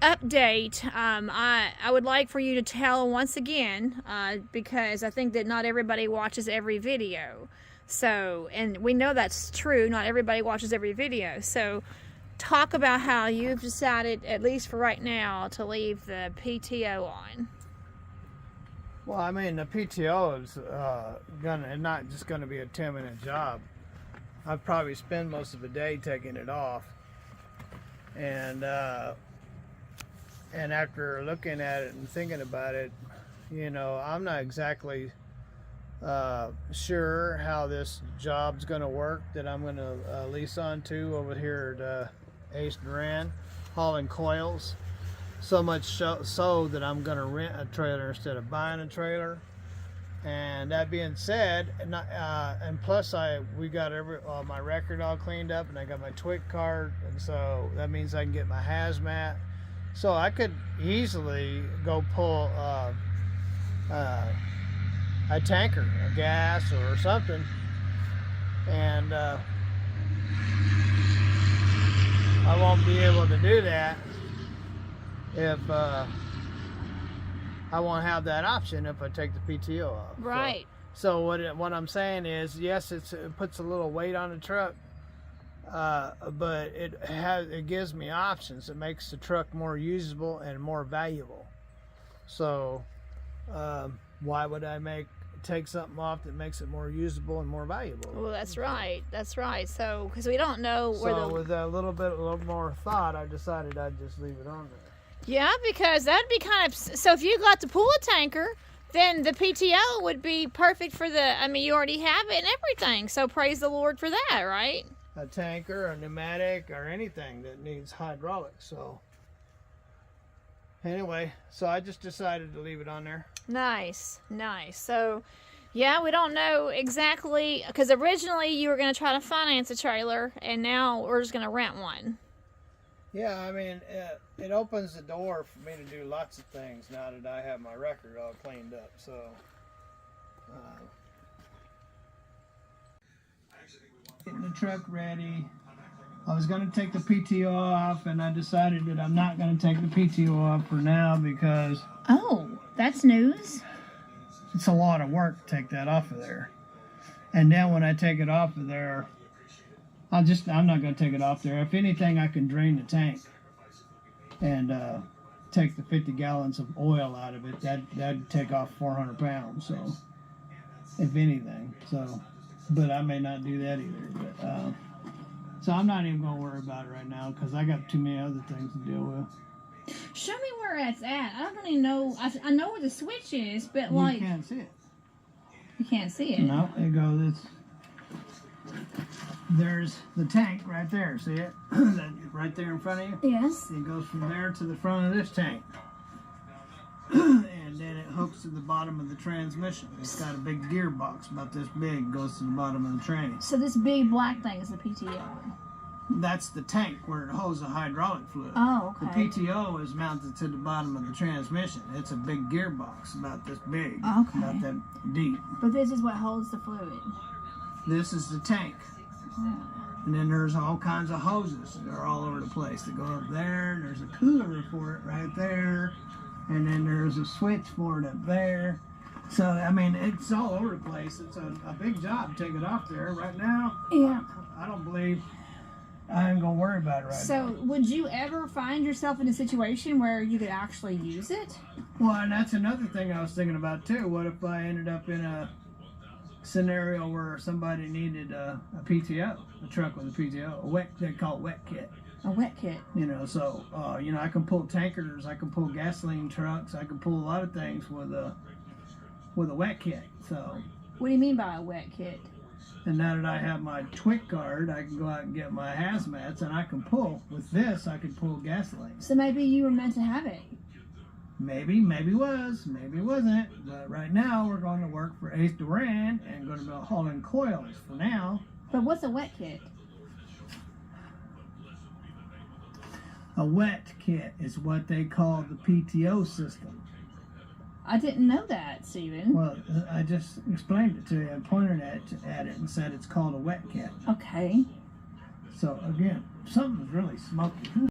update, I would like for you to tell once again, because I think that not everybody watches every video. So, and we know that's true, not everybody watches every video. So, talk about how you've decided, at least for right now, to leave the PTO on. Well, I mean, the PTO is not just gonna be a 10-minute job. I'd probably spend most of the day taking it off, and after looking at it and thinking about it, you know, I'm not exactly sure how this job's gonna work that I'm gonna lease onto over here at Ace Duran, hauling coils. So much so that I'm gonna rent a trailer instead of buying a trailer. And that being said, and plus we got my record all cleaned up, and I got my TWIC card, and so that means I can get my hazmat. So I could easily go pull a tanker, a gas or something, and I won't be able to do that if I won't have that option if I take the PTO off. Right. So what I'm saying is, yes, it puts a little weight on the truck, but it gives me options. It makes the truck more usable and more valuable. So why would I take something off that makes it more usable and more valuable? Well, that's right. That's right. So, because we don't know where So with a little more thought, I decided I'd just leave it on there. Yeah, because that'd be kind of... So if you got to pull a tanker, then the PTO would be perfect for the... I mean, you already have it and everything. So praise the Lord for that, right? A tanker, a pneumatic, or anything that needs hydraulics. So anyway, so I just decided to leave it on there. Nice, nice. So, yeah, we don't know exactly... Because originally you were going to try to finance a trailer, and now we're just going to rent one. Yeah, I mean, it opens the door for me to do lots of things now that I have my record all cleaned up. So, getting the truck ready. I was going to take the PTO off, and I decided that I'm not going to take the PTO off for now because... Oh, that's news. It's a lot of work to take that off of there. And then when I take it off of there, I'm not going to take it off there. If anything, I can drain the tank and take the 50 gallons of oil out of it. That'd take off 400 pounds. So, if anything. So, but I may not do that either. But so I'm not even going to worry about it right now because I got too many other things to deal with. Show me where it's at. I don't even know. I know where the switch is, but You can't see it. You can't see it. No, it goes. There's the tank right there. See it? Right there in front of you? Yes. It goes from there to the front of this tank. And then it hooks to the bottom of the transmission. It's got a big gearbox about this big, goes to the bottom of the train. So this big black thing is the PTO. That's the tank where it holds the hydraulic fluid. Oh, okay. The PTO is mounted to the bottom of the transmission. It's a big gearbox about this big. Okay. About that deep. But this is what holds the fluid. This is the tank. Yeah. And then there's all kinds of hoses that are all over the place that go up there. There's a cooler for it right there. And then there's a switch for it up there. So, I mean, it's all over the place. It's a big job to take it off there right now. Yeah. I don't believe I ain't going to worry about it right now. So, would you ever find yourself in a situation where you could actually use it? Well, and that's another thing I was thinking about, too. What if I ended up in a scenario where somebody needed a PTO, a truck with a PTO, they call it wet kit. A wet kit. You know, so, I can pull tankers, I can pull gasoline trucks, I can pull a lot of things with a wet kit. So, What do you mean by a wet kit? and now that I have my TWIC card, I can go out and get my hazmats, and I can pull. With this, I can pull gasoline. So maybe you were meant to have it. Maybe was, maybe wasn't. But right now, we're going to work for Ace Duran and going to be hauling coils for now. But what's a wet kit? A wet kit is what they call the PTO system. I didn't know that, Stephen. Well, I just explained it to you. I pointed at it and said it's called a wet kit. Okay. So, again, something's really smoky.